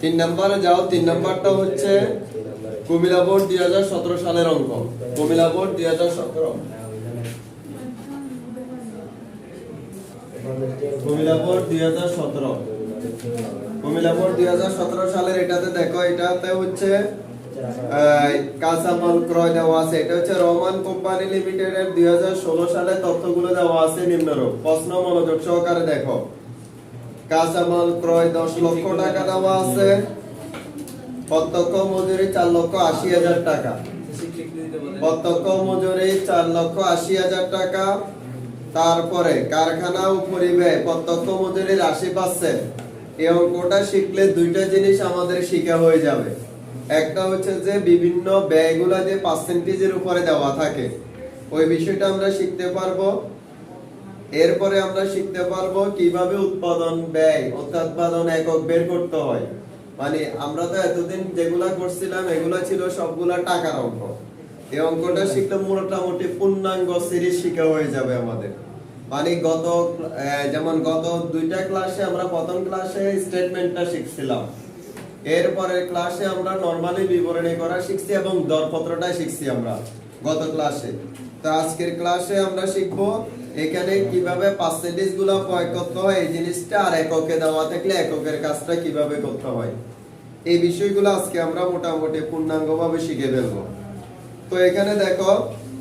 তিন নম্বরে যাও। তিন নম্বরটা হচ্ছে কুমিল্লা বোর্ড 2017 সালের অঙ্ক। Comilla board 2017, Comilla board 2017, Comilla board 2017 সালের এটাতে দেখো, এটাতে হচ্ছে কাঁচামাল ক্রয় দেওয়া আছে। এটা হচ্ছে রহমান কোম্পানি লিমিটেডের 2016 সালে তথ্যগুলো দেওয়া আছে নিম্নরূপ। প্রশ্ন মনোযোগ সহকারে দেখো। কাঁচামাল ক্রয় 10 লক্ষ টাকা দেওয়া আছে, প্রত্যক্ষ মজুরি 4,80,000 টাকা, প্রত্যক্ষ মজুরি 4,80,000 টাকা। তারপরে কারখানা ও পরিব্যয় প্রত্যক্ষ মজুরির 80%। এই অঙ্কটা শিখলে দুইটা জিনিস আমাদের শিখা হয়ে যাবে। একটা হচ্ছে যে বিভিন্ন ব্যয়গুলা যে পার্সেন্টেজের উপরে দেওয়া থাকে, ওই বিষয়টা আমরা শিখতে পারবো। এরপরে আমরা শিখতে পারবো কিভাবে উৎপাদন ব্যয় অর্থাৎ উৎপাদন একক বের করতে হয়। মানে আমরা তো এতদিন যেগুলা করছিলাম এগুলা ছিল সবগুলা টাকার অঙ্ক। এই অঙ্কটা শিখলে মোটামুটি পূর্ণাঙ্গ সিরিজ শিখা হয়ে যাবে আমাদের। মানে যেমন গত দুইটা ক্লাসে আমরা প্রথম ক্লাসে স্টেটমেন্টটা শিখছিলাম, এরপরে ক্লাসে আমরা নরমালি বিবরণী করা শিখছি এবং দরপত্রটা শিখছি আমরা গত ক্লাসে। তো আজকের ক্লাসে আমরা শিখবো এখানে কিভাবে পার্সেন্টেজ গুলো প্রয়োগ করতে হয় এই জিনিসটা, আর এককে দেওয়া থাকলে এককের কাজটা কিভাবে করতে হয়, এই বিষয়গুলো আজকে আমরা মোটামুটি পূর্ণাঙ্গভাবে শিখে ফেলবো। তো এখানে দেখো,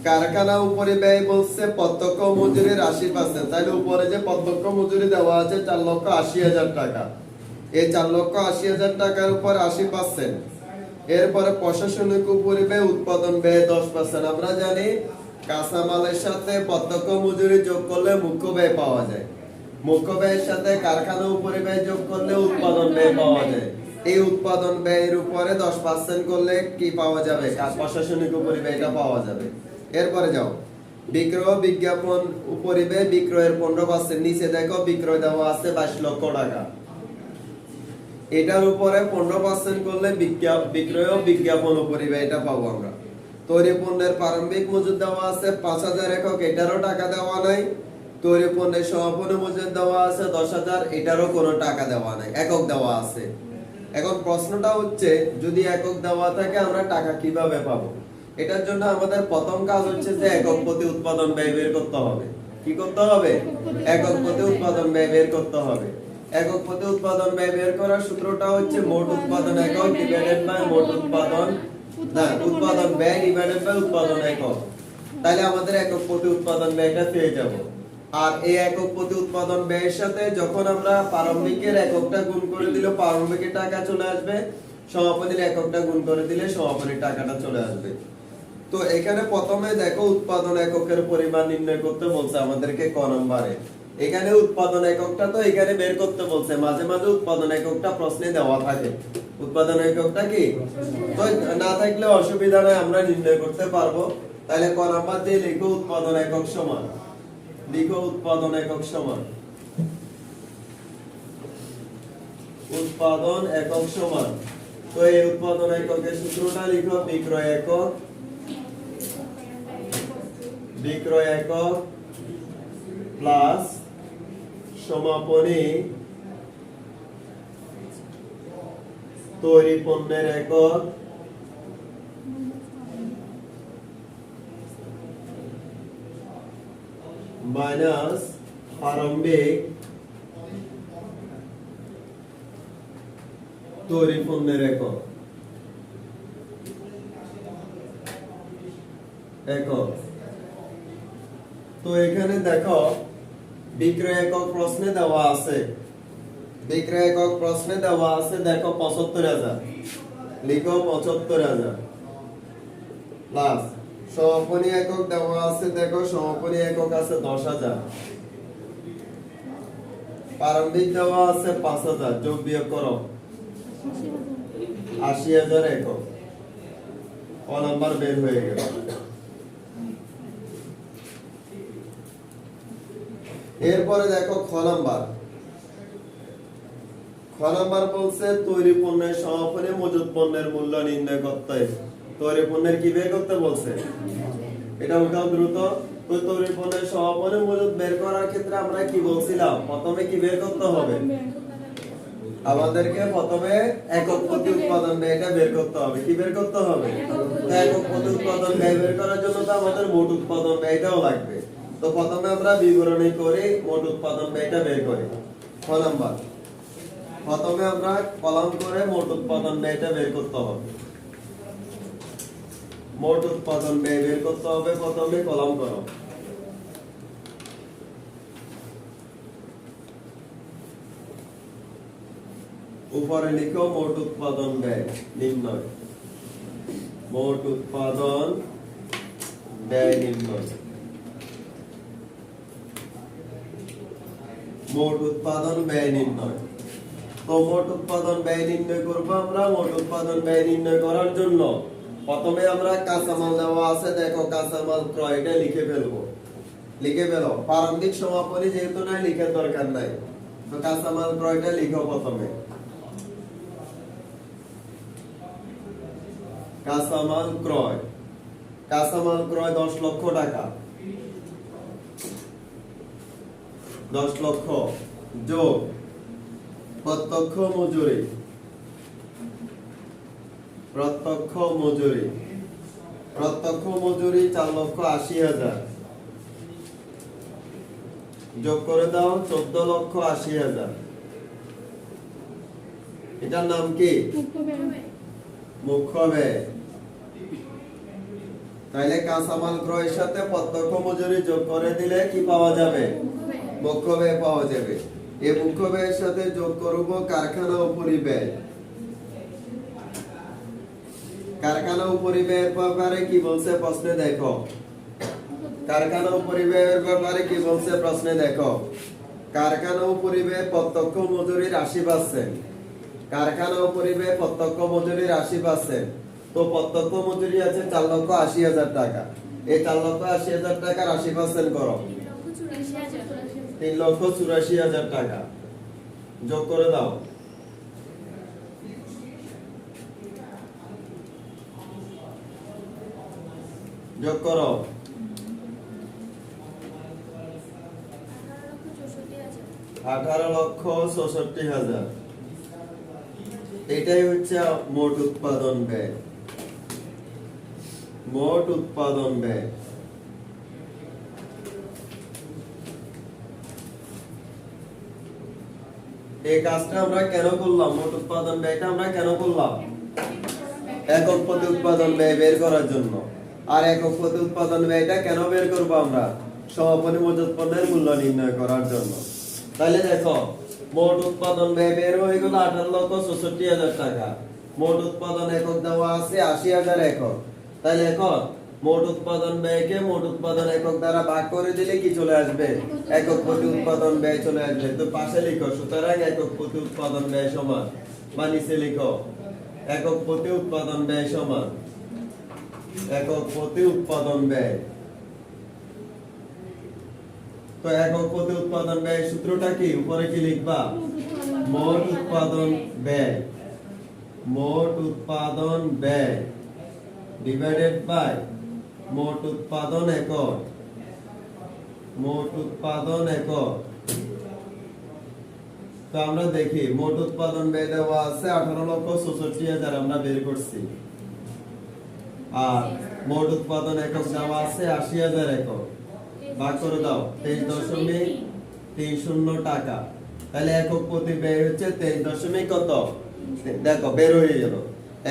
কারখানা উপরে ব্যয় বলছে প্রত্যক্ষ মজুরির 80%। তাহলে উপরে যে প্রত্যক্ষ মজুরি দেওয়া আছে 4,80,000 টাকা, এই 4,80,000 টাকার উপর 80%। এরপরে প্রশাসনিক উপরে ব্যয় উৎপাদন ব্যয় 10%। আমরা জানি কাঁচামালের সাথে প্রত্যক্ষ মজুরি যোগ করলে মুখ্য ব্যয় পাওয়া যায়, মুখ্য ব্যয়ের সাথে কারখানা উপরে ব্যয় যোগ করলে উৎপাদন ব্যয় পাওয়া যায়। এই উৎপাদন ব্যয়ের উপরে 10% করলে কি পাওয়া যাবে? প্রশাসনিক উপরে ব্যয়টা পাওয়া যাবে। এরপরে যাও, বিক্রয় বিজ্ঞাপন উপরে ব্যয় বিক্রয়ের 15%। নিচে দেখো বিক্রয় দেওয়া আছে 22 লক্ষ টাকা, এটার উপরে 15% করলে বিক্রয় ও বিজ্ঞাপন উপরে ব্যয় এটা পাবো আমরা। তৈরি পণ্যের প্রারম্ভিক মজুদ দেওয়া আছে 5,000 একক, এটারও টাকা দেওয়া নাই। তৈরি পণ্যের সমাপনী মজুদ দেওয়া আছে 10,000, এটারও কোনো টাকা দেওয়া নাই, একক দেওয়া আছে। এখন প্রশ্নটা হচ্ছে যদি একক দেওয়া থাকে আমরা টাকা কিভাবে পাবো? এটার জন্য আমাদের প্রথম কাজ হচ্ছে যে একক প্রতি উৎপাদন ব্যয় বের করতে হবে। কি করতে হবে? একক প্রতি উৎপাদন ব্যয় বের করতে হবে। একক প্রতি উৎপাদন ব্যয় বের করার সূত্রটা হচ্ছে মোট উৎপাদন একক ডিভাইডেড বাই মোট উৎপাদন উৎপাদন ব্যয় ডিভাইডেড বাই উৎপাদন একক। তাহলে আমাদের একক প্রতি উৎপাদন ব্যয়টা পেয়ে যাব। আর এই একক প্রতি উৎপাদন ব্যয়ের সাথে যখন আমরা প্রারম্ভিকের এককটা গুণ করে দিলে প্রারম্ভিকের টাকা চলে আসবে, সমাপনীর এককটা গুণ করে দিলে সমাপনীর টাকাটা চলে আসবে। তো এখানে প্রথমে দেখো উৎপাদন এককের পরিমাণ নির্ণয় করতে বলছে আমাদেরকে ক নম্বরে। এখানে উৎপাদন এককটা তো এখানে বের করতে বলছে, মাঝে মাঝে উৎপাদন এককটা প্রশ্নে দেওয়া থাকে। উৎপাদন এককটা কি তো না থাকলে অসুবিধা নাই, আমরা নির্ণয় করতে পারবো। তাহলে ক নাম্বার দিয়ে লিখো উৎপাদন একক সমান, লিখো উৎপাদন একক সমান, উৎপাদন একক সমান। তো এই উৎপাদন এককের সূত্রটা লিখো বিক্রয় একক, বিক্রয় একক প্লাস সমাপনী তৈরি পণ্যের একক মাইনাস প্রারম্ভিক তৈরি পণ্যের একক একক। তো এখানে দেখো বিক্রয় একক প্রশ্নে দেওয়া আছে, বিক্রয় একক প্রশ্নে দেওয়া আছে দেখো 75,000, লিখো 75,000 প্লাস সমাপনী একক দেওয়া আছে দেখো, সমাপনী একক আছে 10,000, প্রারম্ভিক দেওয়া আছে 5,000, যোগ বিয়োগ করো 80,000 একক। ক নাম্বার বের হয়ে গেল। এরপরে দেখো খ নাম্বার। খ নাম্বার বলছে তৈরি পণ্যের সমাপনী মজুদ পণ্যের মূল্য নির্ণয় করতে। তৈরি পণ্যের কি বের করতে বলছে? এটা উঠাও দ্রুত। তো তৈরি পণ্যের সমাপনী মজুদ বের করার ক্ষেত্রে আমরা কি বলছিলাম? প্রথমে কি বের করতে হবে? আমাদেরকে প্রথমে একক প্রতি উৎপাদন ব্যয়টা বের করতে হবে। কি বের করতে হবে? তো একক প্রতি উৎপাদন ব্যয় বের করার জন্য তো আমাদের মোট উৎপাদন ব্যয়টাও লাগবে। তো প্রথমে আমরা বিবরণী করে মোট উৎপাদন ব্যয়টা বের করি। ক নাম্বার, প্রথমে আমরা কলাম করে মোট উৎপাদন ব্যয়টা বের করতে হবে। মোট উৎপাদন ব্যয় বের করতে হবে, প্রথমে কলাম করো। উপরে লিখো মোট উৎপাদন ব্যয় নির্ণয়। মোট উৎপাদন ব্যয় নির্ণয়। মোট উৎপাদন ব্যয় নির্ণয়। তো মোট উৎপাদন ব্যয় নির্ণয় করব আমরা। মোট উৎপাদন ব্যয় নির্ণয় করার জন্য প্রথমে আমরা কাঁচামাল দেওয়া আছে, দেখো কাঁচামাল ক্রয়টা লিখে ফেলবো। লিখে ফেলো, প্রারম্ভিক সমাপনী যেহেতু নাই লিখার দরকার নাই। তো কাঁচামাল ক্রয়টা লিখো প্রথমে। কাঁচামাল ক্রয়, কাঁচামাল ক্রয় 10 লক্ষ টাকা। 10 লক্ষ যোগ প্রত্যক্ষ মজুরি। প্রত্যক্ষ মজুরি, প্রত্যক্ষ মজুরি 4,80,000 যোগ করে দাও 14,80,000। এটার নাম কি? মুখ্য ব্যয়। তাইলে কাঁচামাল ক্রয়ের সাথে প্রত্যক্ষ মজুরি যোগ করে দিলে কি পাওয়া যাবে? মুখ্য ব্যয় পাওয়া যাবে। এই মুখ্য ব্যয়ের সাথে যোগ করব কারখানা ও পরিব্যয়। কারখানা ও পরিব্যয়ের ব্যাপারে কি বলছে প্রশ্নে দেখো। কারখানা ও পরিব্যয়ের ব্যাপারে কি বলছে প্রশ্নে দেখো। কারখানা ও পরিব্যয় প্রত্যক্ষ মজুরির 80%। কারখানা ও পরিব্যয় প্রত্যক্ষ মজুরির 80%। তো প্রত্যক্ষ মজুরি আছে 4,80,000 টাকা। এই 4,80,000 টাকার 80% করো 3,84,000 টাকা। যোগ করে দাও। যোগ করো 18,64,000। এটাই হচ্ছে মোট উৎপাদন ব্যয়। মোট উৎপাদন ব্যয়। এই কাজটা আমরা কেন করলাম? মোট উৎপাদন ব্যয়টা আমরা কেন করলাম? একক প্রতি উৎপাদন ব্যয় বের করার জন্য। আর একক প্রতি উৎপাদন ব্যয়টা কেন বের করব আমরা? সমাপনী মজুত পণ্যের মূল্য নির্ণয় করার জন্য। তাহলে দেখো মোট উৎপাদন ব্যয় বের হয়ে গেল 18,64,000 টাকা। মোট উৎপাদন একক দেওয়া আছে 80,000 একক। তাহলে এখন মোট উৎপাদন ব্যয়কে মোট উৎপাদন একক দ্বারা ভাগ করে দিলে কি চলে আসবে? একক প্রতি উৎপাদন ব্যয় চলে আসবে। তো পাশে লিখো সুতরাং একক প্রতি উৎপাদন ব্যয় সমান, বা নিচে লিখো একক প্রতি উৎপাদন ব্যয় সমান একক প্রতি উৎপাদন ব্যয়। তো একক প্রতি উৎপাদন ব্যয় সূত্রটা কি? উপরে কি লিখবা? মোট উৎপাদন ব্যয়। মোট উৎপাদন ব্যয় ডিভাইডেড বাই মোট উৎপাদন একক। মোট উৎপাদন একক। তো আমরা দেখি মোট উৎপাদন ব্যয় দেওয়া আছে 18,64,000 আমরা বের করছি। আর মোট উৎপাদন একক দেওয়া আছে 80,000 একক। ভাগ করে দাও 23.30 টাকা। তাহলে একক প্রতি ব্যয় হচ্ছে 23 কত? দেখো বের হয়ে গেল।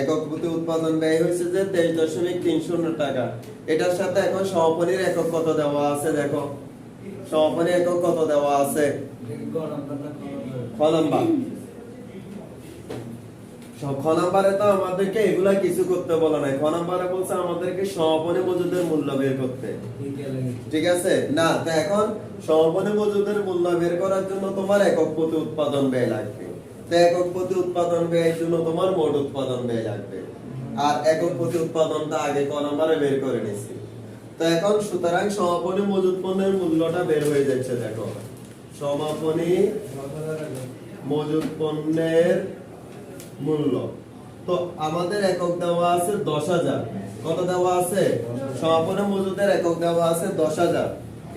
একক প্রতি উৎপাদন ব্যয় হয়েছে যে 23.30 টাকা। এটার সাথে এখন সমাপনীর একক কত দেওয়া আছে? দেখো সমাপনী একক কত দেওয়া আছে? খ নাম্বার। খ নাম্বারে তো আমাদেরকে এগুলা কিছু করতে বলা নাই। খ নাম্বারে বলছে আমাদেরকে সমাপনী মজুদের মূল্য বের করতে। ঠিক আছে না? তো এখন সমাপনী মজুদের মূল্য বের করার জন্য তোমার একক প্রতি উৎপাদন ব্যয় লাগবে। তো একক প্রতি উৎপাদন ব্যয়ের জন্য তোমার মোট উৎপাদন ব্যয় লাগবে। আর একক প্রতি উৎপাদনটা আগে ক নাম্বারে বের করে নিছি। তো এখন সুতরাং সমাপনী মজুদ পণ্যের মূল্যটা বের হয়ে যাচ্ছে। দেখো সমাপনী মজুদ পণ্যের মূল্য। তো আমাদের একক দেওয়া আছে 10,000। কত দেওয়া আছে? সমাপনী মজুদের একক দেওয়া আছে 10,000।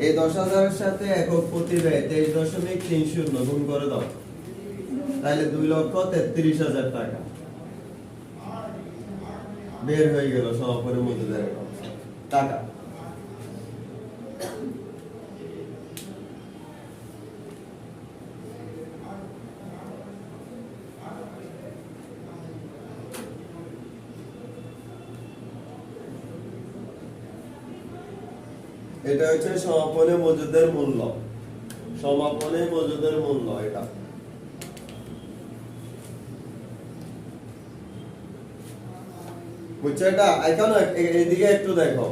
এই 10,000 এর সাথে একক প্রতি ব্যয় 23.30 গুণ করে দাও। তাহলে 2,33,000 টাকা বের হয়ে গেল সমাপনী মজুদের টাকা। এটা হচ্ছে সমাপনী মজুদের মূল্য, সমাপনী মজুদের মূল্য এটা। বুঝছো এটা? এখন এইদিকে একটু দেখো,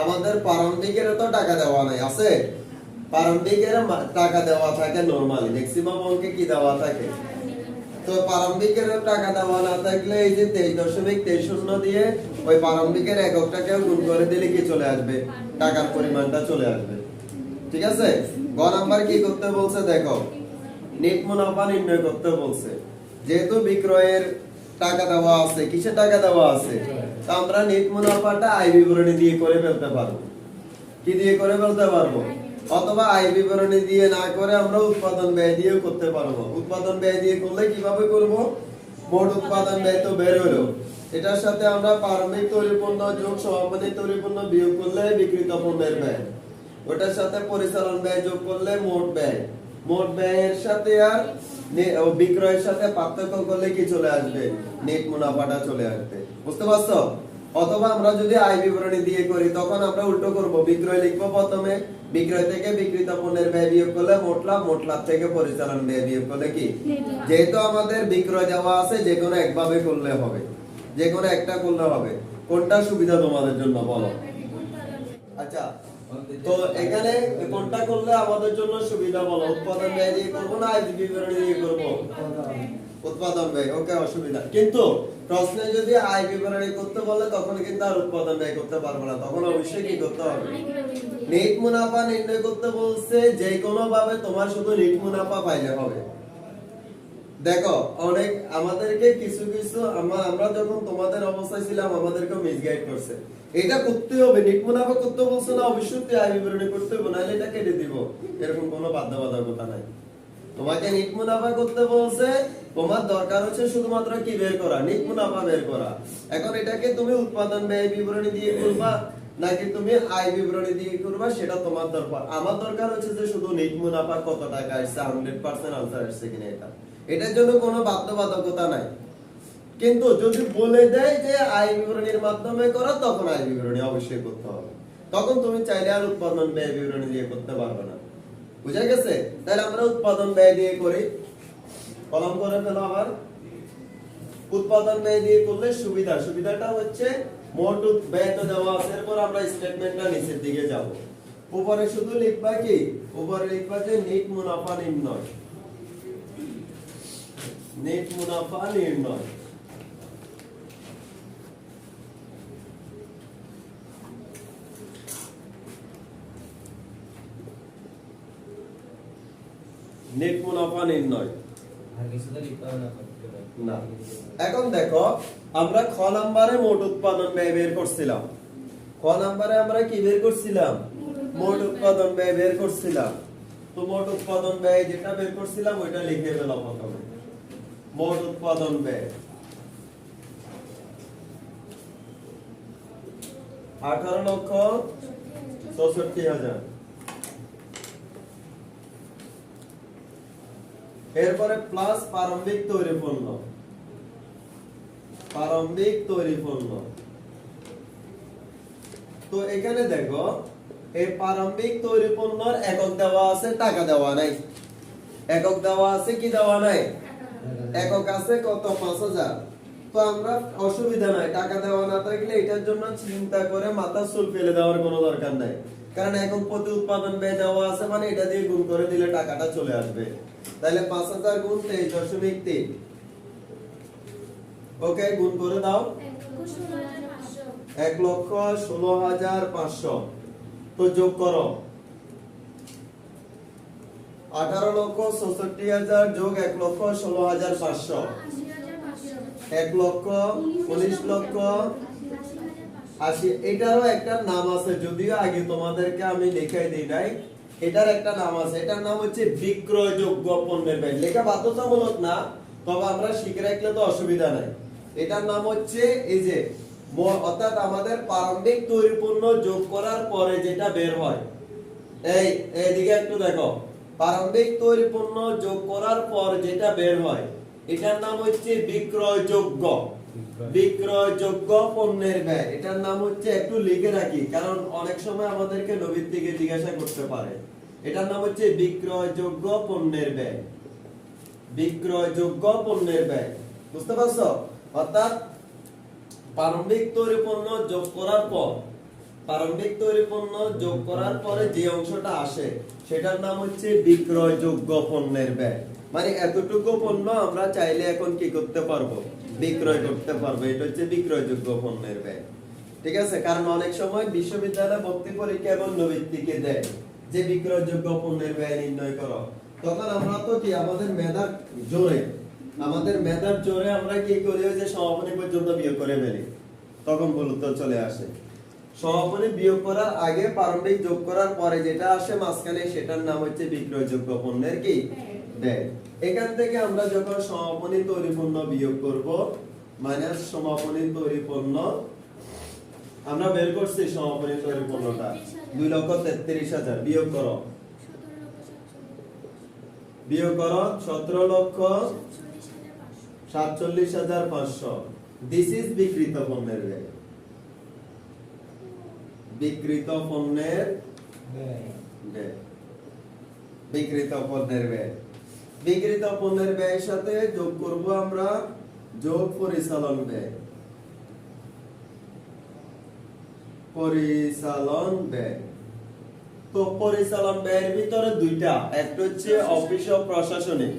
আমাদের প্রারম্ভিকের তো টাকা দেওয়া নাই, আছে? প্রারম্ভিকের টাকা দেওয়া থাকে নরমালি, ম্যাক্সিমাম অঙ্কে কি দেওয়া থাকে? তো প্রারম্ভিকের টাকা দেওয়া না থাকলে এই যে 23.23 দিয়ে ওই প্রারম্ভিকের এককটাকে গুণ করে দিলে কি চলে আসবে? টাকার পরিমাণটা চলে আসবে। ঠিক আছে? গ নাম্বার কি করতে বলছে দেখো, নেট মুনাফা নির্ণয় করতে বলছে। যেহেতু বিক্রয়ের টাকা দেওয়া আছে, কিসের টাকা দেওয়া আছে? তো আমরা নেট মুনাফাটা আয় বিবরণী দিয়ে করে ফেলতে পারবো। কি দিয়ে করে ফেলতে পারবো? অথবা আয় বিবরণী দিয়ে না করে আমরা উৎপাদন ব্যয় দিয়েও করতে পারবো। উৎপাদন ব্যয় দিয়ে করলে কিভাবে করব? মোট উৎপাদন ব্যয় তো বের হলো, এটার সাথে আমরা প্রারম্ভিক তৈরি পণ্য যোগ সমাপনী তৈরি পণ্য বিয়োগ করলে বিক্রিত পণ্যের ব্যয়, ওটার সাথে পরিচালন ব্যয় যোগ করলে মোট ব্যয়, মোট ব্যয়ের সাথে আর বিক্রয়ের সাথে পার্থক্য করলে কি চলে আসবে? নেট মুনাফাটা চলে আসবে। বুঝতে পারছো? অথবা আমরা যদি আয় বিবরণী দিয়ে করি তখন আমরা উল্টো করব, বিক্রয় লিখবো প্রথমে, বিক্রয় থেকে বিক্রিত পণ্যের ব্যয় বিয়োগ করলে মোট লাভ, মোট লাভ থেকে পরিচালন ব্যয় বিয়োগ করলে কি? যেহেতু আমাদের বিক্রয় দেওয়া আছে, যে কোনো একভাবে করলে হবে, যে কোনো একটা করলে হবে। কোনটা সুবিধা তোমাদের জন্য বলো? আচ্ছা, তো এখানে কোনটা করলে আমাদের জন্য সুবিধা বলো? উৎপাদন ব্যয় দিয়ে করব না আয় বিবরণী দিয়ে করব? উৎপাদন ব্যয়, ওকে, অসুবিধা। কিন্তু প্রশ্নে যদি আয় বিবরণী করতে বলে তখন কিন্তু আর উৎপাদন ব্যয় করতে পারবো না, তখন অবশ্যই কি করতে হবে? নেট মুনাফা নির্ণয় করতে বলছে, যে কোনো ভাবে তোমার শুধু নেট মুনাফা পাইলে হবে। দেখো, অনেক আমাদেরকে কিছু কিছু আমরা যখন তোমাদের অবস্থায় ছিলাম আমাদেরকে মিসগাইড করছে। এটা করতে হবে, নেট মুনাফা করতে বলছে না, অবশ্যই আয় বিবরণী করতে হবে, নাহলে এটা কেটে দিব, এরকম কোনো বাধ্যবাধকতা নাই। তোমাকে নেট মুনাফা করতে বলছে, তোমার দরকার হচ্ছে শুধুমাত্র কি বের করা? নেট মুনাফা বের করা। এখন এটাকে তুমি উৎপাদন ব্যয় বিবরণী দিয়ে করবা নাকি তুমি আয় বিবরণী দিয়ে করবা, সেটা তোমার দরকার। আমার দরকার হচ্ছে যে শুধু নেট মুনাফা কত টাকা আসছে, 100% আনসার আসছে কিনা এটা। এটার জন্য কোনো বাধ্যবাধকতা নাই। কিন্তু যদি বলে দেয় যে আয় বিবরণীর মাধ্যমে করো, তখন আয় বিবরণী অবশ্যই করতে হবে। তখন তুমি চাইলে আর উৎপাদন ব্যয় বিবরণী দিয়ে করতে পারবে না। বুঝা গেছে? তাহলে আমরা উৎপাদন ব্যয় দিয়ে করি, কলম করে ফেলো আবার। উৎপাদন ব্যয় দিয়ে করলে সুবিধাটা হচ্ছে মোট ব্যয় তো দেওয়া আছে, এরপর আমরা স্টেটমেন্টটা নিচের দিকে যাব। উপরে শুধু লিখবা কি? উপরে লিখবা যে নেট মুনাফা নির্ণয়, নেট মুনাফা নির্ণয়। নেট মুনাফা নির্ণয় না। এখন দেখো, আমরা খ নাম্বারে মোট উৎপাদন ব্যয় বের করছিলাম। খ নাম্বারে আমরা কি বের করছিলাম? মোট উৎপাদন ব্যয় বের করছিলাম। তো মোট উৎপাদন ব্যয় যেটা বের করছিলাম ওইটা লিখে ফেলো প্রথমে। মোট উৎপাদন ব্যয় 18,64,000। এরপরে প্লাস প্রারম্ভিক তৈরি পণ্য, প্রারম্ভিক তৈরি পণ্য। তো এখানে দেখো, এই প্রারম্ভিক তৈরি পণ্যর একক দেওয়া আছে, টাকা দেওয়া নাই। একক দেওয়া আছে, কি দেওয়া নাই? একক আছে কত? 5,000। তো আমরা অসুবিধা নাই, টাকা দেওয়া না থাকলে এটার জন্য চিন্তা করে মাথা চুল ফেলে দেওয়ার কোনো দরকার নাই। কারণ এখন প্রতি উৎপাদন ব্যয় দেওয়া আছে, মানে এটা দিয়ে গুণ করে দিলে টাকাটা চলে আসবে। তাহলে 5,000 গুণ 23.3, ওকে, গুণ করে দাও। 1,16,500। তো যোগ করো 18,64,000 যোগ 1,16,500, 1,19,80,000। এটারও একটা নাম আছে, যদিও আগে তোমাদেরকে আমি দেখাই দিই নাই। এটার একটা নাম আছে, এটার নাম হচ্ছে বিক্রয়যোগ্য পণ্যের ব্যয়। লেখা বাধ্যতামূলক না, তবে আমরা শিখে রাখলে তো অসুবিধা নাই। এটার নাম হচ্ছে এই যে অর্থাৎ আমাদের প্রারম্ভিক তৈরি পণ্য যোগ করার পরে যেটা বের হয়, এইদিকে একটু দেখো, প্রারম্ভিক তৈরি পণ্য যোগ করার পর যেটা বের হয় এটার নাম হচ্ছে বিক্রয়যোগ্য পণ্যের ব্যয়। এটার নাম হচ্ছে, একটু লিখে রাখি কারণ অনেক সময় আমাদেরকে নবীর থেকে জিজ্ঞাসা করতে পারে। এটার নাম হচ্ছে বিক্রয়যোগ্য পণ্যের ব্যয়। বিক্রয়যোগ্য পণ্যের ব্যয়, বুঝতে পারছো? অর্থাৎ প্রারম্ভিক তৈরি পণ্য যোগ করার পর, প্রারম্ভিক তৈরি পণ্য যোগ করার পরে যে অংশটা আসে সেটার নাম হচ্ছে বিক্রয়যোগ্য পণ্যের ব্যয়। মানে এতটুকু পণ্য আমরা চাইলে এখন কি করতে পারবো, বিক্রয় করতে পারবো। এটা হচ্ছে বিক্রয়যোগ্য পণ্যের ব্যয়। ঠিক আছে? কারণ অনেক সময় বিশ্ববিদ্যালয় ভর্তি পরীক্ষা এবং নৈতিকে দেয় যে বিক্রয়যোগ্য পণ্যের ব্যয় নির্ণয় করো, তখন আমরা তো কি আমাদের মেধার জোরে আমরা কি করি, যে সমাপনী পর্যন্ত বিয়োগ করে ফেলি, তখন ভুল উত্তর চলে আসে। সমাপনী বিয়োগ করার আগে প্রারম্ভিক যোগ করার পরে যেটা আসে মাঝখানে সেটার নাম হচ্ছে বিক্রয়যোগ্য পণ্যের কি ব্যয়। এখান থেকে আমরা যখন সমাপনী তৈরি পণ্য বিয়োগ করব মাইনাস সমাপনী তৈরি পণ্য, আমরা বের করছি সমাপনী তৈরি পণ্যটা 2,33,000, বিয়োগ করো 17,47,500। দিস ইজ বিক্রিত পণ্যের ব্যয়। বিক্রিত পণ্যের ব্যয়, বিক্রিত পণ্যের ব্যয়। বিক্রিত পণ্যের ব্যয়ের সাথে যোগ করব আমরা যোগ পরিচালন ব্যয়। পরিচালন ব্যয়, তো পরিচালন ব্যয়ের ভিতরে দুইটা, একটা হচ্ছে অফিস ও প্রশাসনিক,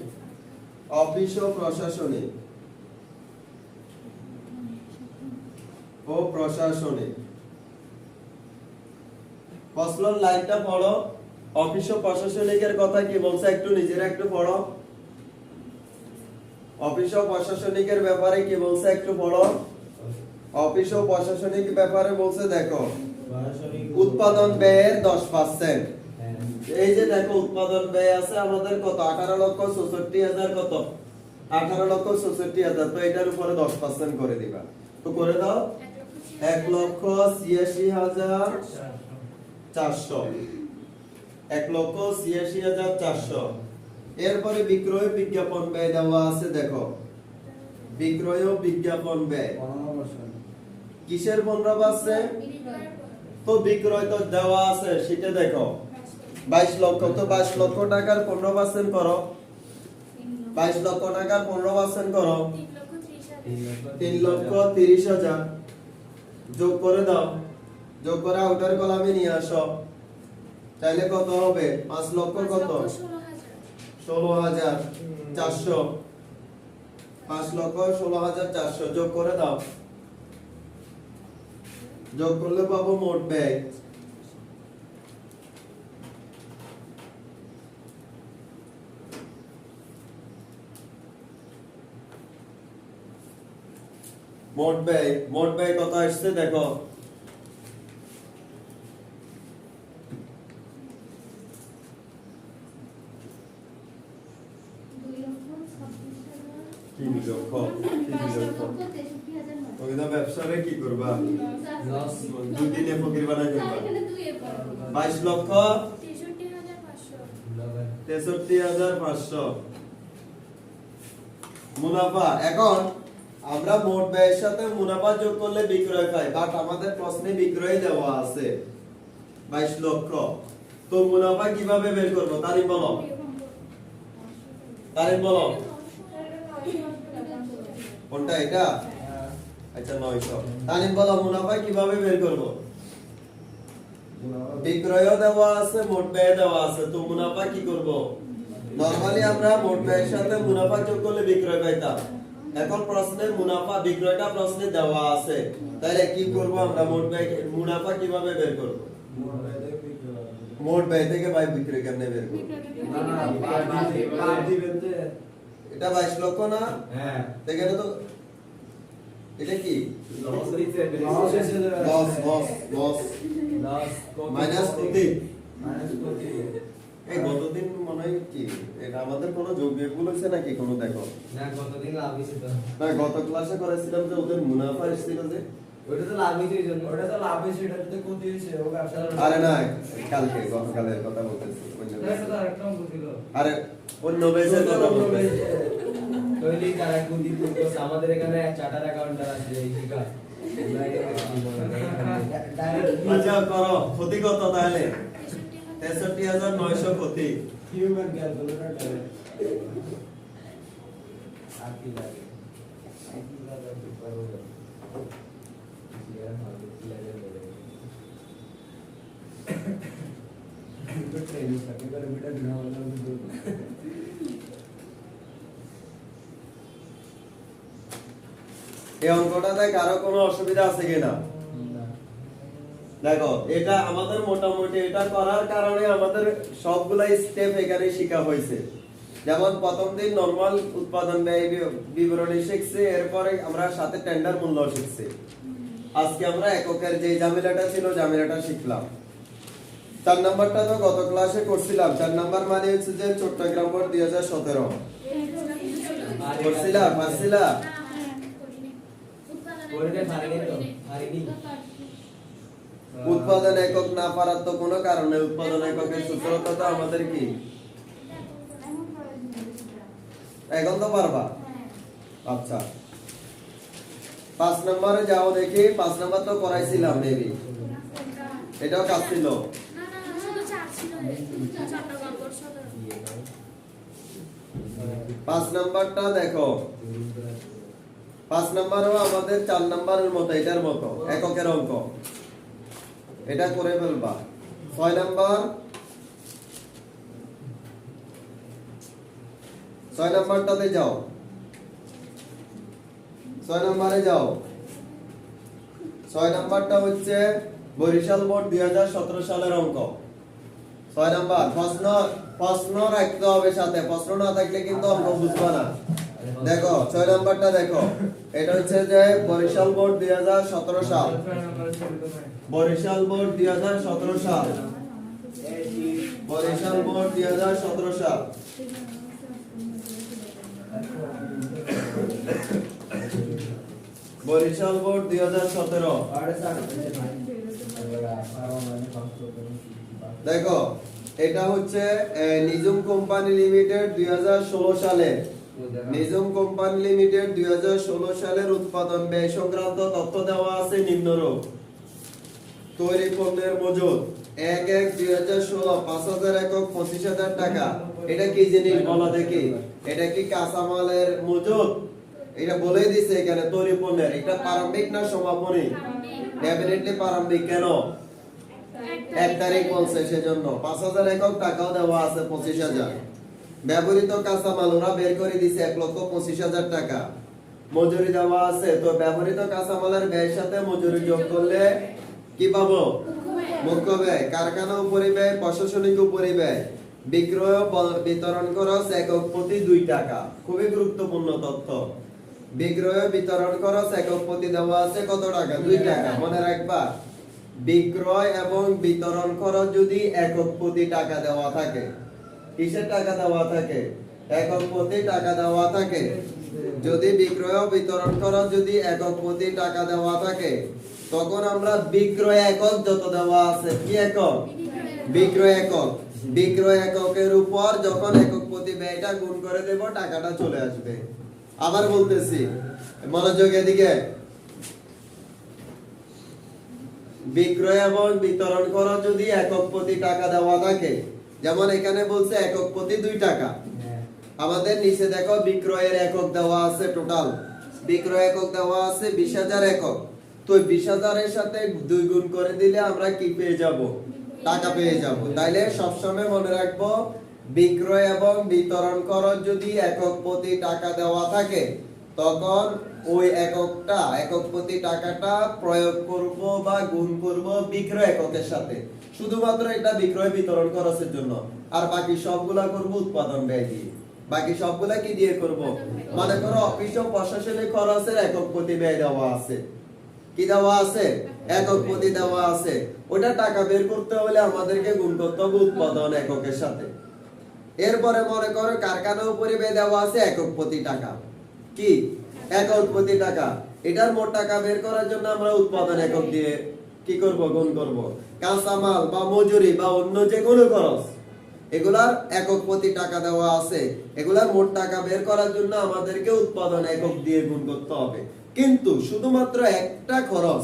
অফিস ও প্রশাসনিক ও প্রশাসনিক। প্রশ্নের লাইনটা পড়ো, অফিস ও প্রশাসনিকের কথা কি বলছে একটু নিজেরা একটু পড়ো। অফিস ও প্রশাসনিকের ব্যাপারে কি বলছে একটু পড়ো। অফিস ও প্রশাসনিক ব্যাপারে বলছে দেখো, উৎপাদন ব্যয়ের 10%। এই যে দেখো উৎপাদন ব্যয় আছে আমাদের কত, 18,64,000, কত 18,64,000, তো এটার উপরে 10% করে দিবা। তো করে দাও 1,86,400, 1,86,400। এরপরে বিক্রয় বিজ্ঞাপন ব্যয় দেওয়া আছে, দেখো বিক্রয় ও বিজ্ঞাপন ব্যয় কিসের 15%? তো বিক্রয় তো দেওয়া আছে সেটা দেখো 22 লক্ষ, তো 22 লক্ষ টাকার 15% করো, 22 লক্ষ টাকার 15% করো 3,30,000। যোগ করে দাও, যোগ করে আউটার কলামে নিয়ে আসো, তাহলে কত হবে? 5 লক্ষ কত 16,400, 5,16,400 যোগ করে দাও, যোগ করলে পাবো মোট ব্যয়। মোট ব্যয় কত আসছে দেখো, ব্যবসারে কি করবা, দুদিনে ফকির বানাই ফেলবা। 22,63,500 মুনাফা। এখন আমরা মোট ব্যয়ের সাথে মুনাফা যোগ করলে বিক্রয় পাই, বাট আমাদের প্রশ্নে বিক্রয় দেওয়া আছে 22 লক্ষ। তো মুনাফা কিভাবে বের করব তারিখ বলো, তারিখ বলো। কোনটা এটা? আচ্ছা 900। তারিখ বলো মুনাফা কিভাবে বের করব? বিক্রয় দেওয়া আছে, মোট ব্যয় দেওয়া আছে, তো মুনাফা কি করব? নরমালি আমরা মোট ব্যয়ের সাথে মুনাফা যোগ করলে বিক্রয় পাইতাম। এখন প্রশ্নে মুনাফা বিক্রয়টা প্রশ্নে দেওয়া আছে, তাহলে কি করব আমরা? মোট ব্যয় মুনাফা কিভাবে বের করব? মোট ব্যয় থেকে ভাই বিক্রয় কেমনে বের করব? এটা 22 লক্ষ না? হ্যাঁ, এখানে তো এটা কি লস মাইনাস প্রতি এই গতদিন মনে হয় কি এটা আমাদের কোনো যোগ্য ভুল হয়েছে নাকি কোনো দেখো না গতদিন লাভ হয়েছে তো না গত ক্লাসে করেছিলাম যে ওদের মুনাফা এসেছিল যে ওটা তো লাভ হয়েছে এই জন্য ওটা তো লাভ হয়েছে, এটা তো ক্ষতি হয়েছে ও ব্যবসা। আরে না কালকে গতকালের কথা বলতেছি এটা তো আরেকটা অঙ্ক ছিল। আরে অন্য বেজের কথা বলতেছি তৈরি তারা কুন্দি করছে আমাদের এখানে চার্টার অ্যাকাউন্টার আছে এই শিকা আচ্ছা করো ক্ষতি কত তাহলে 63900 ক্ষতি হিউম্যান ক্যালকুলেটর করে আর কি লাগে পারবো তো ট্রেনিং থাকে করে বিটা দিনা হলো এই অঙ্কটাতে কারো কোনো অসুবিধা আছে কিনা দেখো এটা আমাদের মোটামুটি এটা করার কারণে আমাদের সবগুলা স্টেপ এখানে শেখা হয়েছে। যেমন প্রথম দিন নরমাল উৎপাদন ব্যয় বিবরণী শিখছি, এরপরে আমরা সাথে টেন্ডার মূল্য শিখছি। আজকে আমরা এককের যে ঝামেলাটা ছিল ঝামেলাটা শিখলাম। 4 নাম্বারটা তো গত ক্লাসে করছিলাম। 4 নাম্বার মানে হচ্ছে যে চট্টগ্রাম বোর্ড 2017 করছিলা পারছিলা উৎপাদন একক না পারার তো কোনো কারণ নেই। উৎপাদন এককের সূত্রটা তো আমাদের কি এখন তো পারবা। আচ্ছা 5 নম্বরে যাও দেখি। 5 নম্বর তো করাইছিলাম মেবি, এটাও কাজ ছিল। 5 নাম্বারটা দেখো, 5 নাম্বারও আমাদের 4 নাম্বারের মতো, এটার মতো এককের অঙ্ক, এটা করে ফেলবা। 6 নাম্বার, 6 নাম্বারটাতে যাও, 6 নাম্বারে যাও। 6 নাম্বারটা হচ্ছে বরিশাল বোর্ড 2017 সালের অঙ্ক। 6 নাম্বার প্রশ্ন রাখতে হবে সাথে, প্রশ্ন না থাকলে কিন্তু অঙ্ক বুঝবা না। দেখো 6 নাম্বারটা দেখো, এটা হচ্ছে যে বরিশাল বোর্ড 2017 সাল, বরিশাল বোর্ড 2017 সাল, বরিশাল বোর্ড 2017 সাল। বরিশাল বোর্ড 2017। দেখো এটা হচ্ছে নিজুম কোম্পানি লিমিটেড 2016 সালে, নিজুম কোম্পানি লিমিটেড 2016 সালের উৎপাদন ব্যয় সংক্রান্ত তথ্য দেওয়া আছে নিম্নরূপ। তৈরি পণ্যের মজুদ 1/1/2016 5000 একক 25000 টাকা। এটা কি জিনিস বলা দেখি, এটা কি কাঁচামালের মজুদ? এটা বলেই দিছে এখানে তৈরি পণ্যের। এটা প্রারম্ভিক না সমাপনী? ডেফিনেটলি প্রারম্ভিক। কেন? 1 তারিখ বলছে সেজন্য। 5000 একক টাকাও দেওয়া আছে 25000। ব্যবহৃত কাঁচামাল ওরা বের করে দিছে 1,25,000 টাকা। মজুরি দেওয়া আছে, তো ব্যবহৃত কাঁচামালের ব্যয়ের সাথে মজুরি যোগ করলে কি পাবো? মুখ্য ব্যয়, কারখানা উপরিব্যয়, প্রশাসনিক উপরিব্যয়, বিক্রয় বিতরণ খরচ একক প্রতি 2 টাকা। খুবই গুরুত্বপূর্ণ তথ্য। বিক্রয় বিতরণ খরচ একক প্রতি দেওয়া আছে কত টাকা? 2 টাকা। মনে রাখবা, বিক্রয় এবং বিতরণ খরচ যদি একক প্রতি টাকা দেওয়া থাকে, কিসের টাকা দেওয়া থাকে? একক প্রতি টাকা দেওয়া থাকে। যদি বিক্রয় ও বিতরণ খরচ যদি একক প্রতি টাকা দেওয়া থাকে, তখন আমরা বিক্রয় একক যত দেওয়া আছে, কি একক? বিক্রয় একক। বিক্রয় এককের উপর যখন একক প্রতি ব্যয়টা গুণ করে দেব, টাকাটা চলে আসবে। আবার বলতেছি, মনোযোগ এদিকে। বিক্রয় এবং বিতরণ খরচ যদি একক প্রতি টাকা দেওয়া থাকে, যেমন এখানে বলছে একক প্রতি 2 টাকা। আমাদের নিচে দেখো বিক্রয়ের একক দেওয়া আছে, টোটাল বিক্রয় একক দেওয়া আছে 20,000 একক। তো 20,000 এর সাথে 2 গুণ করে দিলে আমরা কি পেয়ে যাব? টাকা পেয়ে যাব। তাইলে সবসময় মনে রাখবো, বিক্রয় এবং বিতরণ খরচ যদি একক প্রতি টাকা দেওয়া থাকে, তখন ওই এককটা, একক প্রতি টাকাটা প্রয়োগ করব বা গুণ করব বিক্রয় এককের সাথে। শুধুমাত্র এটা বিক্রয় বিতরণ খরচের জন্য, আর বাকি সবগুলা করব উৎপাদন ব্যয় দিয়ে। বাকি সবগুলা কি দিয়ে করব? মনে করো অফিস ও প্রশাসনিক খরচের একক প্রতি ব্যয় দেওয়া আছে, কি দেওয়া আছে? একক প্রতি দেওয়া আছে। ওটা টাকা বের করতে হলে আমাদেরকে গুণ করতে হবে উৎপাদন এককের সাথে। এরপরে মনে করো কারখানা উপরিব্যয় দেওয়া আছে একক প্রতি টাকা। কি? একক প্রতি টাকা। এটার মোট টাকা বের করার জন্য আমরা উৎপাদন একক দিয়ে কি করব? গুণ করব। কাঁচামাল বা মজুরি বা অন্য যে কোনো খরচ এগুলার একক প্রতি টাকা দেওয়া আছে। এগুলার মোট টাকা বের করার জন্য আমাদেরকে উৎপাদন একক দিয়ে গুণ করতে হবে। কিন্তু শুধুমাত্র একটা খরচ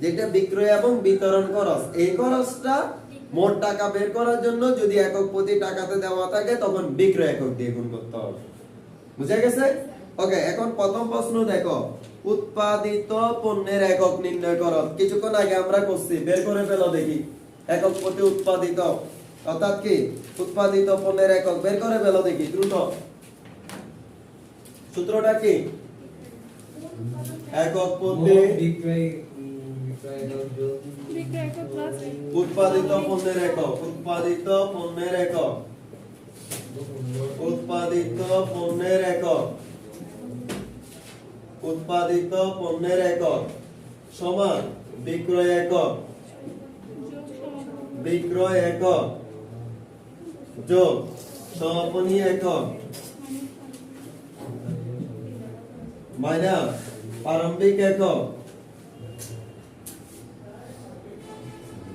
যেটা বিক্রয় এবং বিতরণ খরচ, এই খরচটা মোট টাকা বের করার জন্য যদি একক প্রতি টাকাতে দেওয়া থাকে তখন বিক্রয় একক দিয়ে গুণ করতে হবে। বুঝা গেছে? ওকে, এখন প্রথম প্রশ্ন দেখো, উৎপাদিত পণ্যের একক নির্ণয় করো। কিছুক্ষণ আগে আমরা করছি, বের করে ফেলো দেখি। একক প্রতি উৎপাদিত অর্থাৎ কি? উৎপাদিত পণ্যের একক বের করে ফেলো দেখি দ্রুত। সূত্রটা কি? একক প্রতি উৎপাদিত পণ্যের একক, উৎপাদিত পণ্যের একক, উৎপাদিত পণ্যের একক, উৎপাদিত পণ্যের একক সমান বিক্রয় একক, বিক্রয় একক যোগ সমাপনী একক মাইনাস প্রারম্ভিক একক,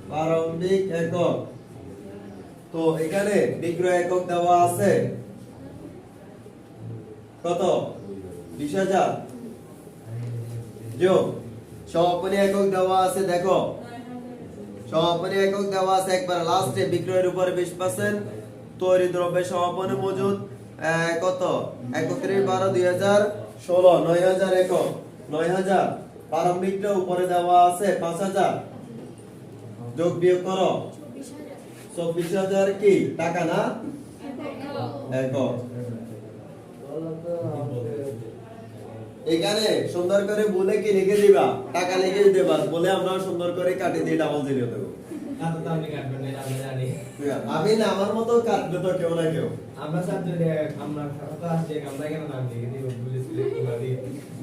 প্রারম্ভিক একক। তো এখানে বিক্রয় একক দেওয়া আছে কত? 20,000 যোগ সমাপনী একক দেওয়া আছে। দেখো সমাপনী একক দেওয়া আছে একবার লাস্টে, বিক্রয়ের উপরে 20%, তৈরি দ্রব্যের সমাপনী মজুদ কত? 31/12/2016 9,000 একক, 9,000। প্রারম্ভিকটা উপরে দেওয়া আছে 5,000, যোগ বিয়োগ করো 24,000 কি টাকা না একক। এখানে সুন্দর করে বলে কি লিখে দিবা? টাকা লিখে দেবা, বলে আমরা সুন্দর করে কাটি দিয়ে ডাবল জিরো দেবো। আমি না, আমার মতো কাটবে তো কেউ না কেউ।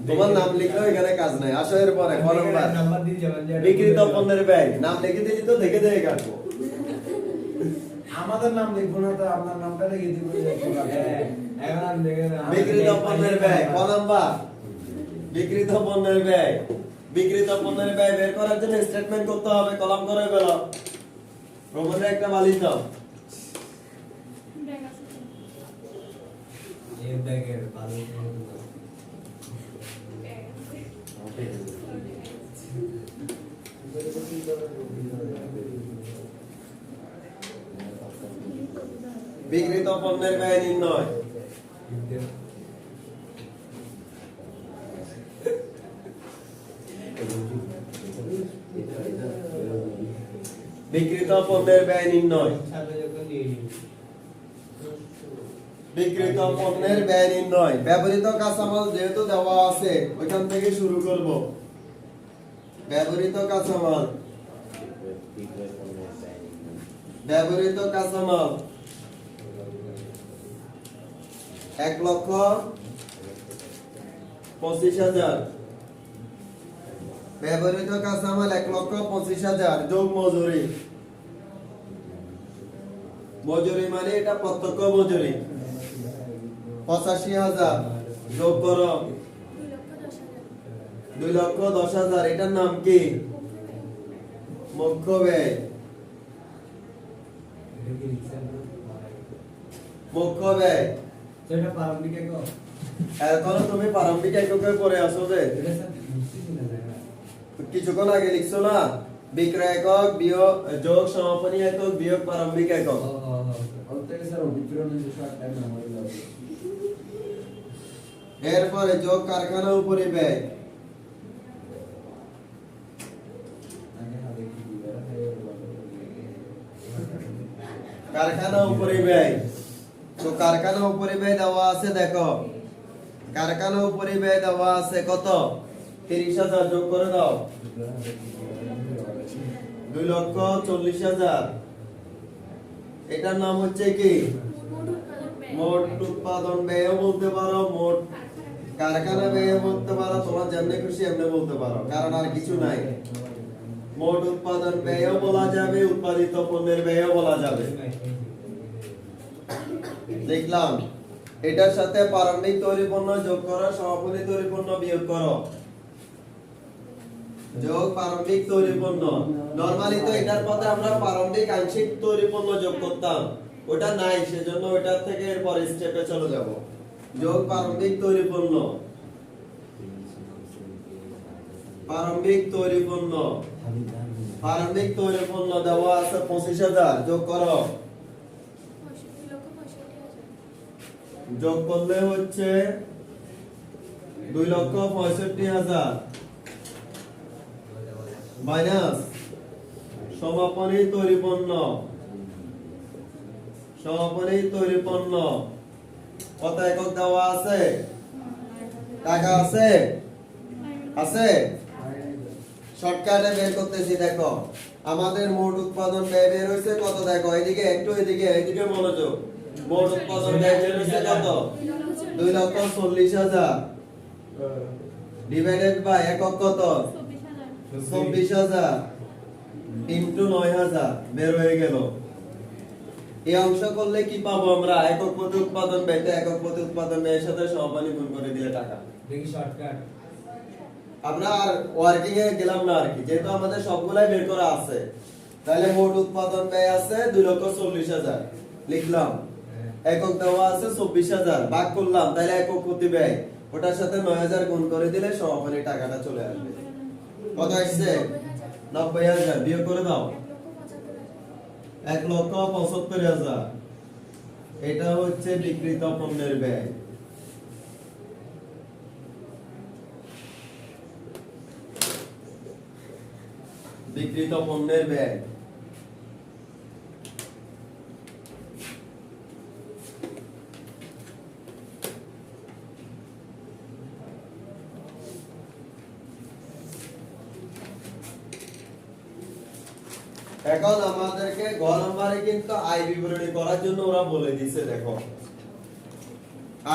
তোমার নাম লিখলেও এখানে কাজ নাই। আসো এর পরে বিক্রিত পণ্যের ব্যয় নাম লিখে দিলি তো দেখে দেখে কাটবো। আমাদের নাম লিখবো না, তো আপনার নামটা লিখে দিব। বিক্রিত পণ্যের ব্যয় ক নাম্বার? বিক্রিত পণ্যের ব্যয়, বিক্রিত পণ্যের ব্যয় বের করার জন্য স্টেটমেন্ট করতে হবে। কলম করে ফেলো, প্রবন্ধে একটা বালিশ দাও। বিক্রিত পণ্যের ব্যয় নির্ণয়। বিক্রিত পণ্যের ব্যয় নির্ণয়, বিক্রিত পণ্যের ব্যয় নির্ণয়। ব্যবহৃত কাঁচামাল যেহেতু দেওয়া আছে ওইখান থেকে শুরু করব। ব্যবহৃত কাঁচামাল, ব্যবহৃত কাঁচামাল 1,25,000, ব্যবহৃত কাঁচামাল 1,25,000 যোগ মজুরি। মজুরি মানে এটা প্রত্যক্ষ মজুরি 85,000 যোগ করো 2,10,000। এটার নাম কি? মুখ্য ব্যয়, মুখ্য ব্যয়। এখন তুমি প্রারম্ভিক এককে পরে আসো যে কিছুক্ষণ আগে লিখছো না, বিক্রয় একক বিয়োগ যোগ সমাপনী একক বিয়োগ প্রারম্ভিক একক। এরপরে যোগ কারখানা উপরিব্যয়, কারখানা উপরিব্যয়। তো কারখানা উপরিব্যয় দেওয়া আছে, দেখো কারখানা উপরিব্যয় দেওয়া আছে কত? 30,000 যোগ করে দাও 2,40,000। এটার নাম হচ্ছে কি? মোট উৎপাদন ব্যয় বলতে পারো, মোট কারখানা ব্যয় বলতে পারো, তোমার যেমনি খুশি এমনি বলতে পারো, কারণ আর কিছু নাই। মোট উৎপাদন ব্যয়ও বলা যাবে, উৎপাদিত পণ্যের ব্যয়ও বলা যাবে। দেখলাম এটার সাথে প্রারম্ভিক তৈরি পণ্য যোগ করো, সমাপনী তৈরি পণ্য বিয়োগ করো। যোগ প্রারম্ভিক তৈরি পণ্য। নরমালি তো এটার পথে আমরা প্রারম্ভিক আংশিক তৈরি পণ্য যোগ করতাম, ওটা নাই, সেজন্য ওটার থেকে এরপর স্টেপে চলে যাব। যোগ প্রারম্ভিক তৈরি পণ্য। প্রারম্ভিক তৈরি পণ্য, প্রারম্ভিক তৈরি পণ্য দেওয়া আছে 25,000, যোগ করো। যোগ করলে হচ্ছে 2,65,000 মাইনাস সমাপনী তৈরি পণ্য। সমাপনী তৈরি পণ্য কত একক দেওয়া আছে? টাকা আছে? আছে? শর্টকাটে বের করতেছি, দেখো আমাদের মোট উৎপাদন ব্যয় বের হয়েছে কত, দেখো এদিকে একটু, এদিকে মনোযোগ। মোট উৎপাদন ব্যয় বের হয়েছে কত? 2,40,000 ডিভাইডেড বাই একক কত? 24,000 ইনটু 9,000 বের হয়ে গেল। এই অংশ করলে কি পাবো আমরা? একক প্রতি উৎপাদন ব্যয়টা একক প্রতি উৎপাদন ব্যয়ের সাথে সমাপনী গুণ করে দিলে টাকা। দেখি শর্টকাট। আমরা আর ওয়ার্কিং এ গেলাম না আর কি, যেহেতু আমাদের সবগুলাই বের করা আছে। তাহলে মোট উৎপাদন ব্যয় আছে 2,40,000 লিখলাম, একক দেওয়া আছে 24,000, ভাগ করলাম, তাহলে একক প্রতি ব্যয় ওটার সাথে 9,000 গুণ করে দিলে সমাপনী টাকাটা চলে আসবে। কত আসছে? 90,000। বিয়োগ করে দাও, 1,75,000। এটা হচ্ছে বিক্রিত পণ্যের ব্যয়। বিক্রিত পণ্যের ব্যয়। এখন আমাদেরকে গ নম্বরে কিন্তু আয় বিবরণী করার জন্য ওরা বলে দিয়েছে, দেখো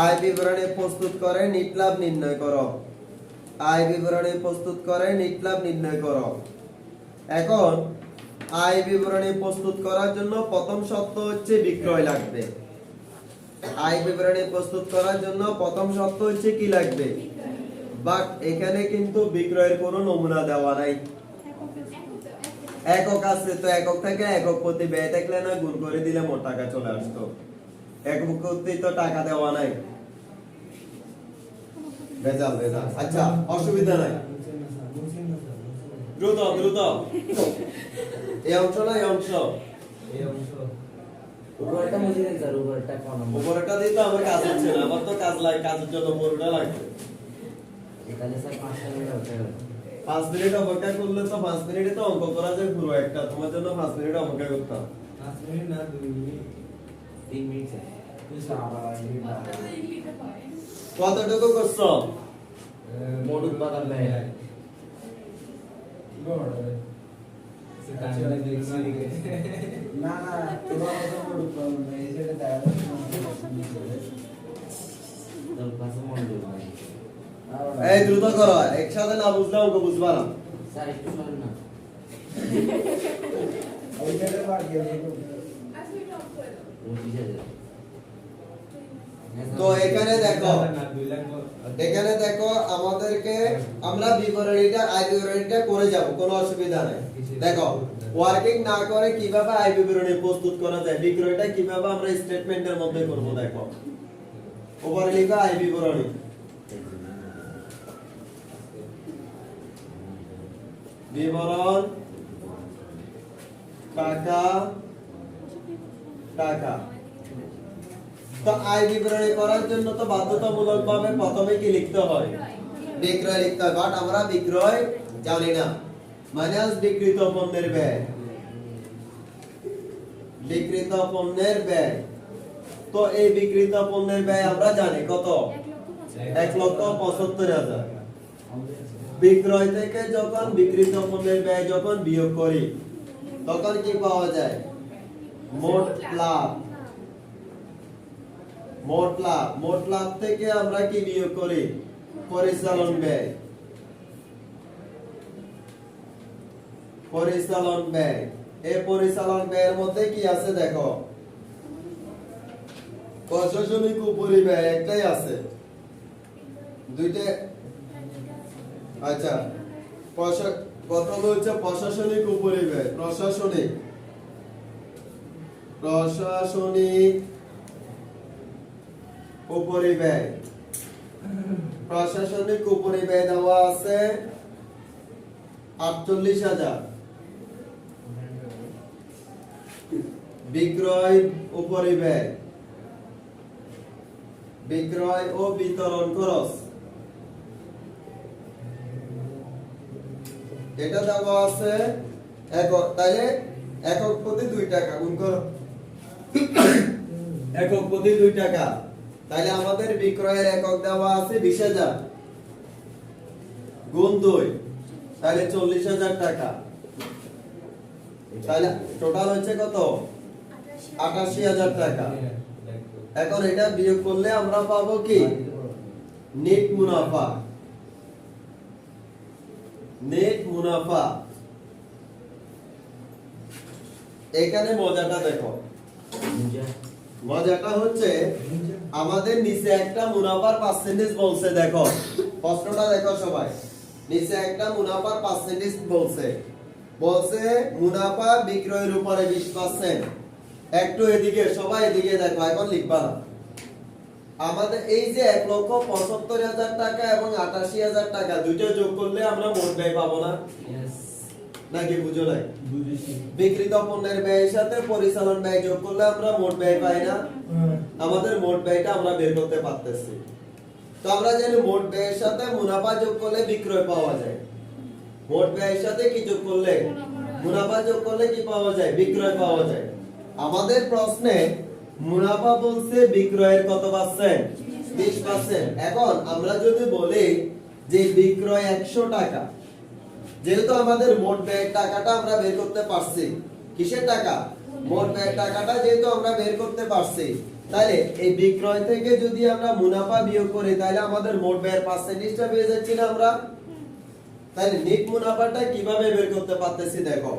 আয় বিবরণী প্রস্তুত করে নিট লাভ নির্ণয় করো। আয় বিবরণী প্রস্তুত করে নিট লাভ নির্ণয় করো। এখন আয় বিবরণী প্রস্তুত করার জন্য প্রথম শর্ত হচ্ছে বিক্রয় লাগবে। আয় বিবরণী প্রস্তুত করার জন্য প্রথম শর্ত হচ্ছে কি লাগবে? বাট এখানে কিন্তু বিক্রয়ের কোনো নমুনা দেওয়া নাই। একক আছে, তো একক থেকে একক প্রতি ব্যয় থাকলে না গুণ করে দিলে মোট টাকা চলে আসতো। একক প্রতি তো টাকা দেওয়া নাই, ভেজাল। আচ্ছা, অসুবিধা নাই, দ্রুত এই অংশ না এই অংশ, উপরটা মুছে দেন স্যার, উপরটা কোন নম্বর? উপরটা দিই তো আমার কাজ হচ্ছে না, আমার তো কাজ লাগে, কাজের জন্য পুরোটা লাগবে। এখানে স্যার 5 মিনিট হতে হবে। 5 মিনিট অপেক্ষা করলে তো 5 মিনিটে তো অঙ্ক করা যায় পুরো একটা, তোমার জন্য 5 মিনিট অপেক্ষা করতাম। 5 মিনিট না 2 মিনিট, 3 মিনিট স্যার। কতটুকু করছো? মোট উৎপাদন ব্যয় না তোমার কথা বলতো না, এই যে দেখা তোর কাছে মন দিও না এই দ্রুত করো, একসাথে না বুঝলে অঙ্ক বুঝবা না। স্যার, একটু সরেন না। ওইটাতে বাকি আছে। 25,000। তো এখানে দেখো আমাদেরকে আমরা বিবরণীটা আয় বিবরণীটা করে যাব, কোনো অসুবিধা নাই। দেখো ওয়ার্কিং না করে কিভাবে আয় বিবরণী প্রস্তুত করা যায়, বিক্রয়টা কিভাবে আমরা স্টেটমেন্টের মধ্যে করব। দেখো উপরে লেখা আয় বিবরণী, বিবরণ টাকা টাকা। তো আয় বিবরণী করার জন্য তো বাধ্যতামূলক ভাবে প্রথমে কি লিখতে হয়? বিক্রয় লিখতে হয়, বাট আমরা বিক্রয় জানি না। মাইনাস বিক্রিত পণ্যের ব্যয়, বিক্রিত পণ্যের ব্যয়। তো এই বিক্রিত পণ্যের ব্যয় আমরা জানি কত? 1,75,000। বিক্রয় থেকে যখন বিক্রিত পণ্যের ব্যয় যখন বিয়োগ করি তখন কি পাওয়া যায়? মোট লাভ। মোট লাভ থেকে আমরা কি বিয়োগ করি? পরিচালন ব্যয়, পরিচালন ব্যয়। এই পরিচালন ব্যয়ের মধ্যে কি আছে দেখো, প্রশাসনিক উপরিব্যয় একটাই আছে, দুইটা। আচ্ছা, প্রথম হচ্ছে প্রশাসনিক উপরিব্যয়, প্রশাসনিক উপরিব্যয়। প্রশাসনিক উপরিব্যয় দেওয়া আছে 48,000। বিক্রয় উপরিব্যয়, বিক্রয় ও বিতরণ খরচ, এটা দেওয়া আছে একক, তাহলে একক প্রতি 2 টাকা গুণ করো, একক প্রতি 2 টাকা। তাহলে আমাদের বিক্রয়ের একক দেওয়া আছে 20,000 গুণ 2, তাহলে 40,000 টাকা। তাহলে টোটাল হচ্ছে কত? 88,000 টাকা। এখন এটা বিয়োগ করলে আমরা পাবো কি? নেট মুনাফা, নেট মুনাফা। এখানে মজাটা দেখো, মজাটা হচ্ছে আমাদের নিচে একটা মুনাফার পার্সেন্টেজ বলছে। দেখো প্রশ্নটা দেখো সবাই, নিচে একটা মুনাফার পার্সেন্টেজ বলছে, বলছে মুনাফা বিক্রয়ের উপরে 20%। একটু এদিকে সবাই এদিকে দেখো, এখন লিখবা না। আমাদের এই যে 1,75,000 টাকা এবং 88,000 টাকা দুইটা যোগ করলে আমরা মোট ব্যয় পাবো না? নাকি বুঝো নাই? বিক্রিত পণ্যের ব্যয়ের সাথে পরিচালন ব্যয় যোগ করলে আমরা মোট ব্যয় পাই না? আমাদের মোট ব্যয়টা আমরা বের করতে পারতেছি। তো আমরা জানি মোট ব্যয়ের সাথে মুনাফা যোগ করলে বিক্রয় পাওয়া যায়। মোট ব্যয়ের সাথে কি যোগ করলে? মুনাফা যোগ করলে কি পাওয়া যায়? বিক্রয় পাওয়া যায়। আমাদের প্রশ্নে মুনাফা বলছে বিক্রয়ের কত পার্সেন্ট? 20%। এখন আমরা যদি বলি যে বিক্রয় 100 টাকা, যেহেতু আমাদের মোট ব্যয়ের টাকাটা আমরা বের করতে পারছি, কিসের টাকা? মোট ব্যয়ের টাকাটা যেহেতু আমরা বের করতে পারছি, তাহলে এই বিক্রয় থেকে যদি আমরা মুনাফা বিয়োগ করি তাহলে আমাদের মোট ব্যয়ের পার্সেন্টেজটা পেয়ে যাচ্ছি না আমরা? তাহলে নেট মুনাফাটা কিভাবে বের করতে পারতেছি দেখো,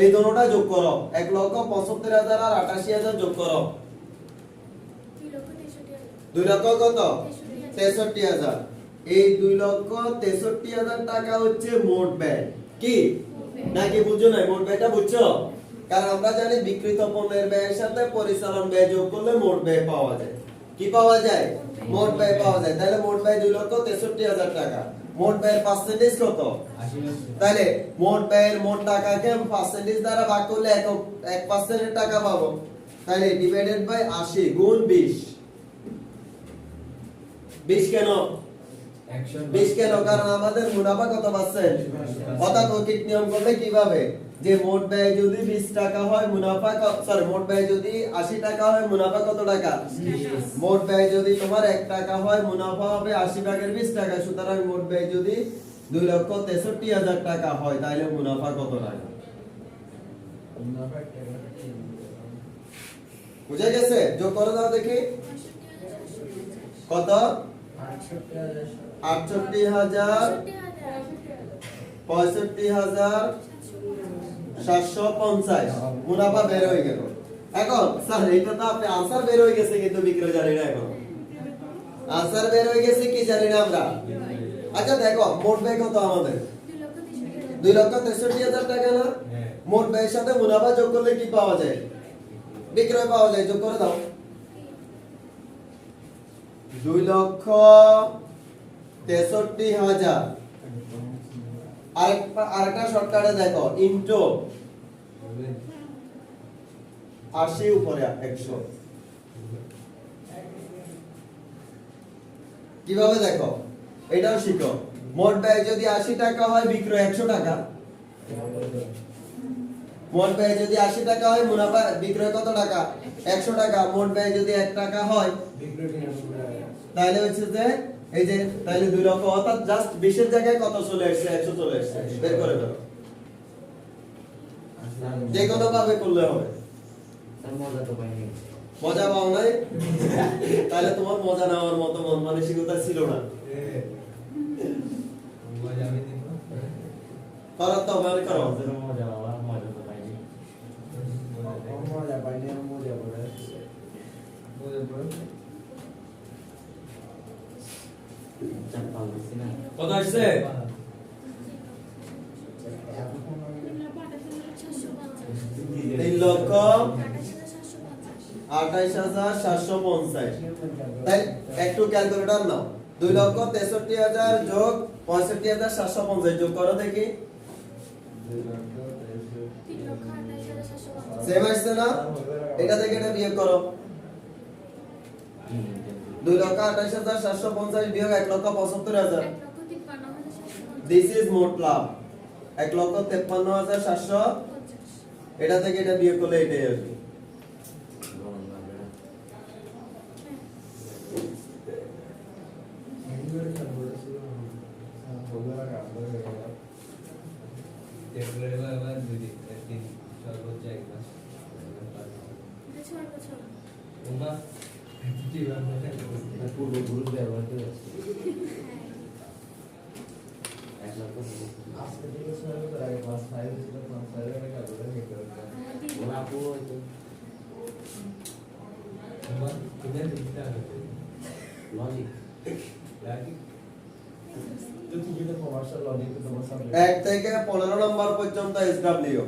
এই দুটোটা যোগ করো, 1,75,000 আর 88,000 যোগ করো, 2 লক্ষ কত? 63,000। এই 2,63,000 টাকা হচ্ছে মোট ব্যয়। কি নাকি বুঝছো না? মোট ব্যয়টা বুঝছো? কারণ আমরা জানি বিক্রিত পণ্যের ব্যয়ের সাথে পরিচালন ব্যয় যোগ করলে মোট ব্যয় পাওয়া যায়। কি পাওয়া যায়? মোট ব্যয় পাওয়া যায়। তাহলে মোট ব্যয় 2,63,000 টাকা। মোট ব্যয়ের পার্সেন্টেজ কত? 80%। তাহলে মোট ব্যয়ের মোট টাকাকে পার্সেন্টেজ দ্বারা ভাগ করলে 1% এর টাকা পাবো। তাহলে ডিভাইডেড বাই 80 গুণ 20। 20 কেন? 20 কেন? কারণ আমাদের মুনাফা কত পার্সেন্ট? অর্থাৎ ঐকিক নিয়ম করলে কিভাবে যে মোট ব্যয় যদি 20 টাকা হয় মুনাফা মোট ব্যয় যদি 80 টাকা হয় মুনাফা কত টাকা? 20। মোট ব্যয় যদি তোমার 1 টাকা হয় মুনাফা হবে 80 ভাগের 20 টাকা। সুতরাং মোট ব্যয় যদি 2,63,000 টাকা হয় তাহলে মুনাফা কত টাকা? বুঝে গেছে? যোগ করে দাও দেখি কত? 68,000 65,750 মুনাফা বের হয়ে গেল। এখন স্যার এটা তো আপনি আনসার বের হয়ে গেছে কিন্তু বিক্রয় জানি না। এখন আনসার বের হয়ে গেছে কি জানি না আমরা। আচ্ছা দেখো মোট ব্যয় কত আমাদের? 2,63,000 টাকা না? মোট ব্যয়ের সাথে মুনাফা যোগ করলে কি পাওয়া যায়? বিক্রয় পাওয়া যায়। যোগ করে দাও 2,63,000 আরেকটা শর্টকাটে দেখো ইনটু 80 উপরে 100। কিভাবে দেখো এটাও শিখো। মোট ব্যয় যদি 80 টাকা হয় বিক্রয় 100 টাকা। মোট ব্যয় যদি 80 টাকা হয় মুনাফা বিক্রয় কত টাকা? 100 টাকা। মোট ব্যয় যদি 1 টাকা হয় তাহলে হচ্ছে যে এই যে তাহলে 2 লক্ষ, অর্থাৎ জাস্ট 20 এর জায়গায় কত চলে আসছে? 100 চলে আসছে। বের করে দাও, যে কোনো ভাবে করলে হবে। মজা পাও নাই? তাহলে তোমার মজা নেওয়ার মতো মন মানসিকতা ছিল না। মজা আমি দিব করো তো মানে করো। মজা বাবা, মজা তো পাইনি। মজা পাইনি, আমি মজা করে মজা পড়ো চাপ পাল্টাচ্ছি না। কত আসছে? তিন লক্ষ 28,750। তাই একটু ক্যালকুলেটর নাও। 2,63,000 যোগ 65,750 যোগ করো দেখি। সেম আসছে না? এটা থেকে এটা বিয়োগ করো। 2,28,750 বিয়োগ 1,75,000। দিস ইজ মোট লাভ 1,53,700। এটা থেকে এটা বিয়োগ করলে এটাই আসবে। ফেব্রুয়ারি বা 2 দিন 3 সর্বোচ্চ 1 মাস ওমা কি বাবা পূর্ব গ্রুপ ব্যবহার করে আসছি। 1 লক্ষ আজকে থেকে শুরু করে আগে ক্লাস 5 ছিল, ক্লাস 5 এর আগে করে নিতে হবে। ওরা আপু হয়তো ওমা তুমি দিতে হবে লজিক লাগি তো তুমি তো কমার্শিয়াল লজিক তোমার সাবজেক্ট 1 থেকে 15 নম্বর পর্যন্ত এসডব্লিউ।